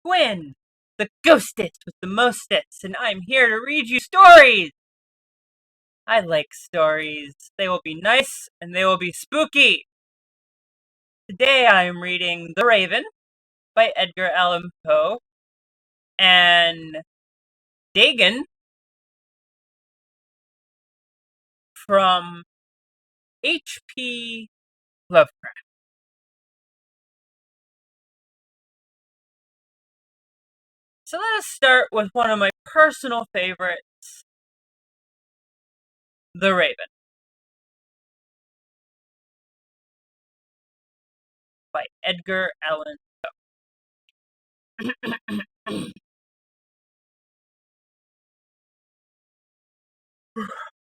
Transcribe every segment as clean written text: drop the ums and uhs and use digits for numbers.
twin, the ghostest with the mostest, and I'm here to read you stories! I like stories. They will be nice and they will be spooky. Today I am reading The Raven by Edgar Allan Poe and Dagon from H.P. Lovecraft. So let us start with one of my personal favorites, The Raven by Edgar Allan Poe.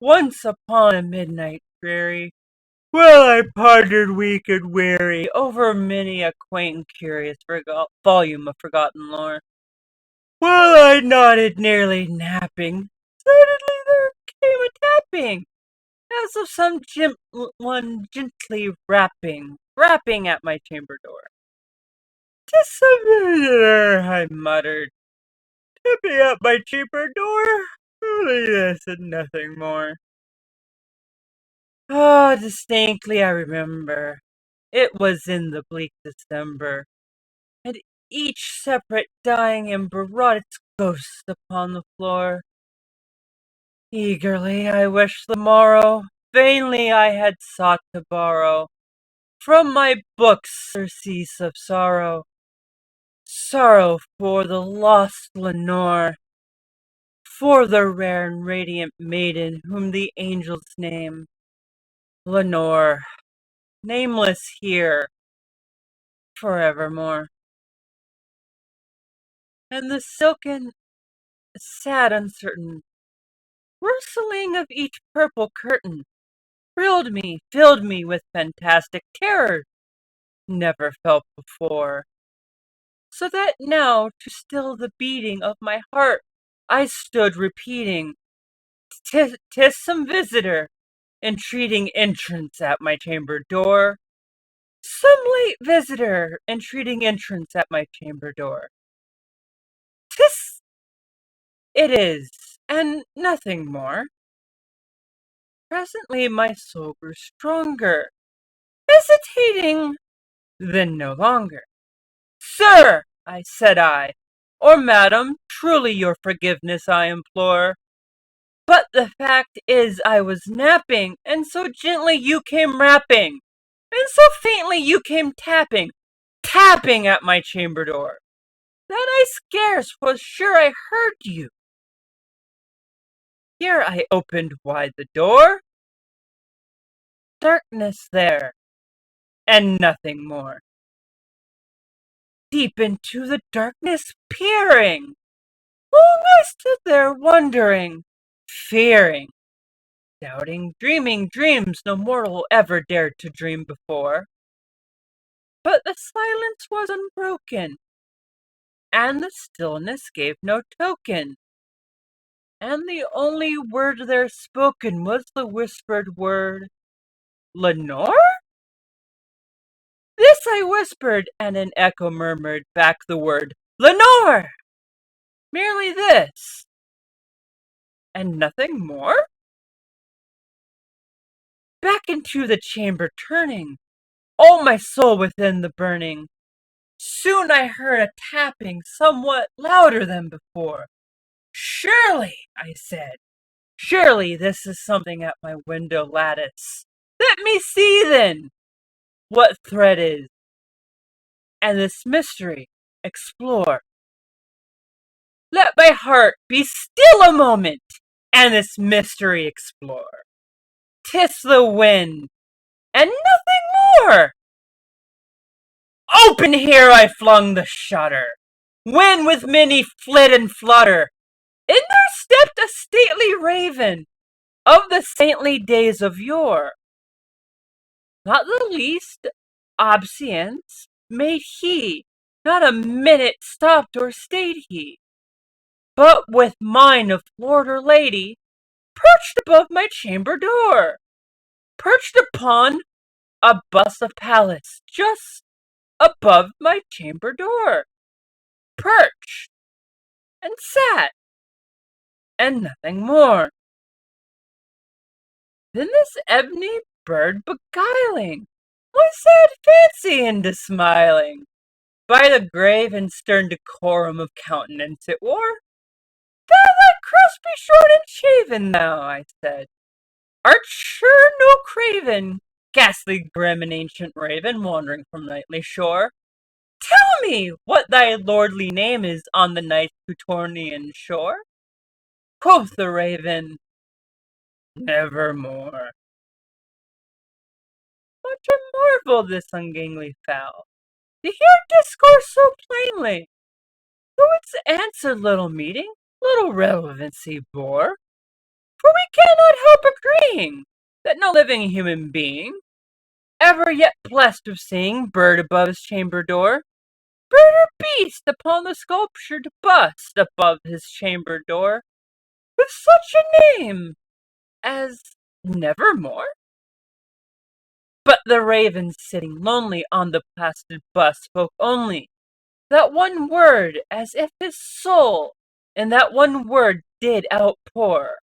Once upon a midnight dreary, while I pondered weak and weary over many a quaint and curious volume of forgotten lore, while I nodded nearly napping, suddenly there came a tapping, as of some one gently rapping at my chamber door. "'Tis some visitor," I muttered, tapping at my chamber door. Only this and nothing more. Ah, distinctly I remember. It was in the bleak December, and each separate dying ember wrought its ghost upon the floor. Eagerly I wished the morrow, vainly I had sought to borrow from my books surcease of sorrow, sorrow for the lost Lenore, for the rare and radiant maiden whom the angels name Lenore, nameless here forevermore. And the silken, sad, uncertain rustling of each purple curtain filled me with fantastic terror never felt before. So that now, to still the beating of my heart, I stood repeating, "'Tis some visitor, entreating entrance at my chamber door. Some late visitor, entreating entrance at my chamber door. 'Tis it is, and nothing more." Presently my soul grew stronger, hesitating, then no longer. "Sir," said I, "or madam, truly your forgiveness I implore. But the fact is I was napping, and so gently you came rapping, and so faintly you came tapping at my chamber door, that I scarce was sure I heard you. Here I opened wide the door, darkness there, and nothing more. Deep into the darkness peering, long I stood there wondering, fearing, doubting, dreaming dreams no mortal ever dared to dream before. But the silence was unbroken, and the stillness gave no token, and the only word there spoken was the whispered word, "Lenore?" This I whispered, and an echo murmured back the word, "Lenore!" Merely this, and nothing more? Back into the chamber turning, all my soul within the burning, soon I heard a tapping somewhat louder than before. "Surely," I said, "surely this is something at my window lattice. Let me see, then, what thread is, and this mystery explore. Let my heart be still a moment, and this mystery explore. 'Tis the wind, and nothing more." Open here I flung the shutter, when with many flit and flutter, in there stepped a stately raven, of the saintly days of yore. Not the least obeisance made he, not a minute stopped or stayed he, but with mine of lord or lady, perched above my chamber door, perched upon a bust of Pallas, just above my chamber door. perched, and sat, and nothing more. Then this ebony bird beguiling my sad fancy into smiling, by the grave and stern decorum of countenance it wore. "Thou thy crest be short and shaven, thou," I said, "art sure no craven, ghastly grim and ancient raven, wandering from nightly shore. Tell me what thy lordly name is on the nice Plutonian shore." Quoth the raven, "Nevermore." Much I marvel this ungainly fowl, to hear discourse so plainly, though its answer little meaning, little relevancy bore. For we cannot help agreeing that no living human being ever yet blessed with seeing bird above his chamber door, bird or beast upon the sculptured bust above his chamber door, with such a name as Nevermore. But the raven sitting lonely on the plastered bust spoke only that one word, as if his soul in that one word did outpour.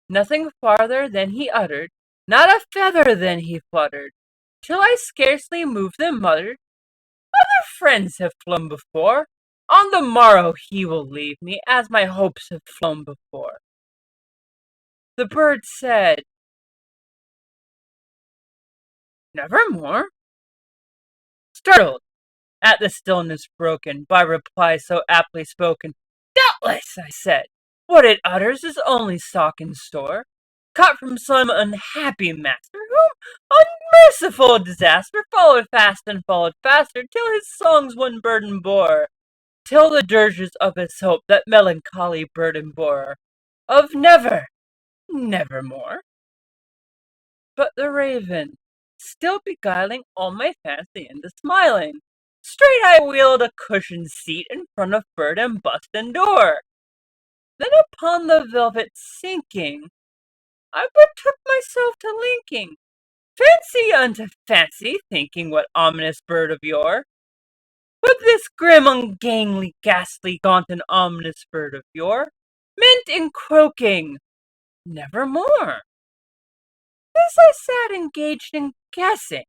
Nothing farther than he uttered, not a feather than he fluttered, till I scarcely moved them muttered, "Other friends have flown before, on the morrow he will leave me, as my hopes have flown before." The bird said, "Nevermore?" Startled at the stillness broken by reply so aptly spoken. "Doubtless," I said, "what it utters is only stock in store, caught from some unhappy master, whom unmerciful disaster followed fast and followed faster, till his songs one burden bore, till the dirges of his hope that melancholy burden bore, of nevermore." But the raven, still beguiling all my fancy into smiling, straight I wheeled a cushioned seat in front of bird and bust and door. Then upon the velvet sinking, I betook myself to linking fancy unto fancy, thinking what ominous bird of yore would this grim, ungainly, ghastly, gaunt, and ominous bird of yore meant in croaking "Nevermore." This I sat engaged in guessing,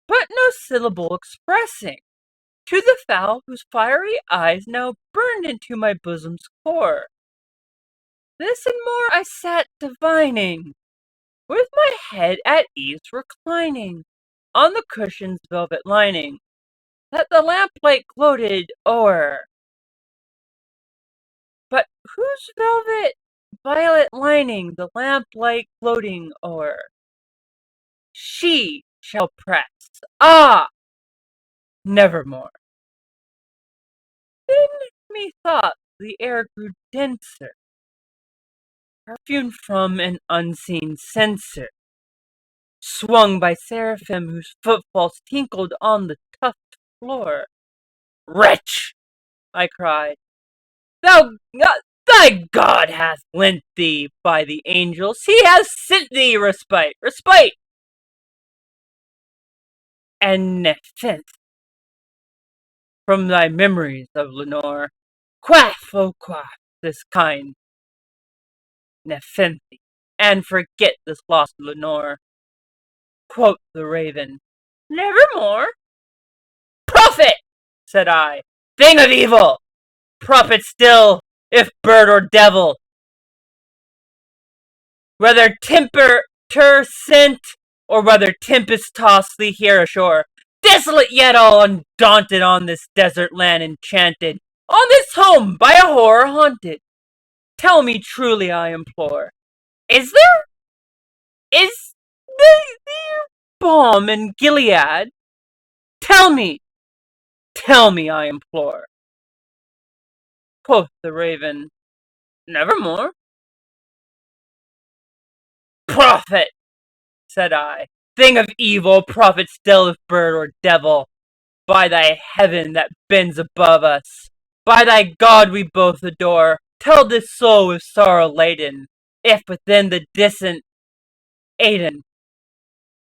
but no syllable expressing, to the fowl whose fiery eyes now burned into my bosom's core. This and more I sat divining, with my head at ease reclining on the cushion's velvet lining, that the lamplight gloated o'er. But whose velvet violet lining the lamplight gloating o'er? She shall press, ah, nevermore. Then methought the air grew denser, perfumed from an unseen censer, swung by seraphim whose footfalls tinkled on the tufted floor. "Wretch!" I cried, "thy God hath lent thee by the angels, he has sent thee respite, and nepenthe from thy memories of Lenore. Quaff, oh quaff, this kind nepenthe, and forget this lost Lenore." Quoth the raven, "Nevermore?" "Prophet!" said I, "thing of evil! Prophet still, if bird or devil, whether tempter sent, or whether tempest tossed thee here ashore, desolate yet all undaunted, on this desert land enchanted, on this home by a horror haunted. Tell me truly, I implore, is there balm in Gilead? Tell me, I implore." Quoth the raven, "Nevermore." "Prophet!" said I, "thing of evil, prophet still, if bird or devil, by thy heaven that bends above us, by thy God we both adore, tell this soul with sorrow laden, if within the distant Aidenn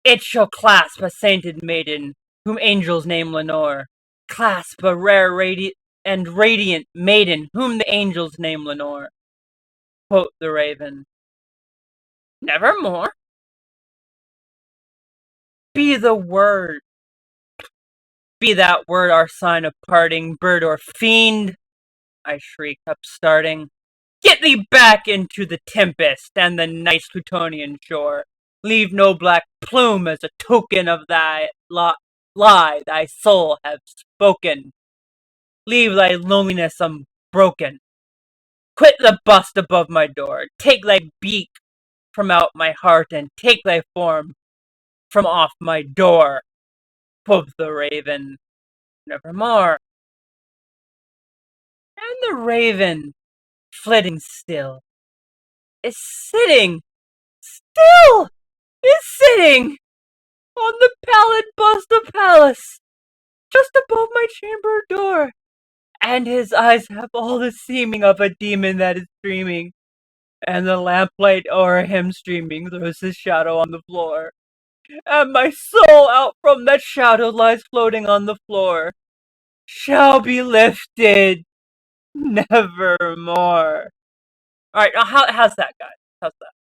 it shall clasp a sainted maiden, whom angels name Lenore, clasp a rare and radiant maiden whom the angels name Lenore. Quoth the raven, "Nevermore? Be the word, be that word our sign of parting, bird or fiend!" I shrieked, upstarting. "Get thee back into the tempest and the night's Plutonian shore. Leave no black plume as a token of thy lie thy soul hath spoken. Leave thy loneliness unbroken. Quit the bust above my door. Take thy beak from out my heart, and take thy form from off my door." Quoth the raven, "Nevermore." And the raven, flitting still, is sitting, still is sitting on the pallid bust of Pallas, just above my chamber door, and his eyes have all the seeming of a demon that is dreaming, and the lamplight o'er him streaming throws his shadow on the floor, and my soul out from that shadow lies floating on the floor, shall be lifted nevermore. All right, how's that, guys? How's that?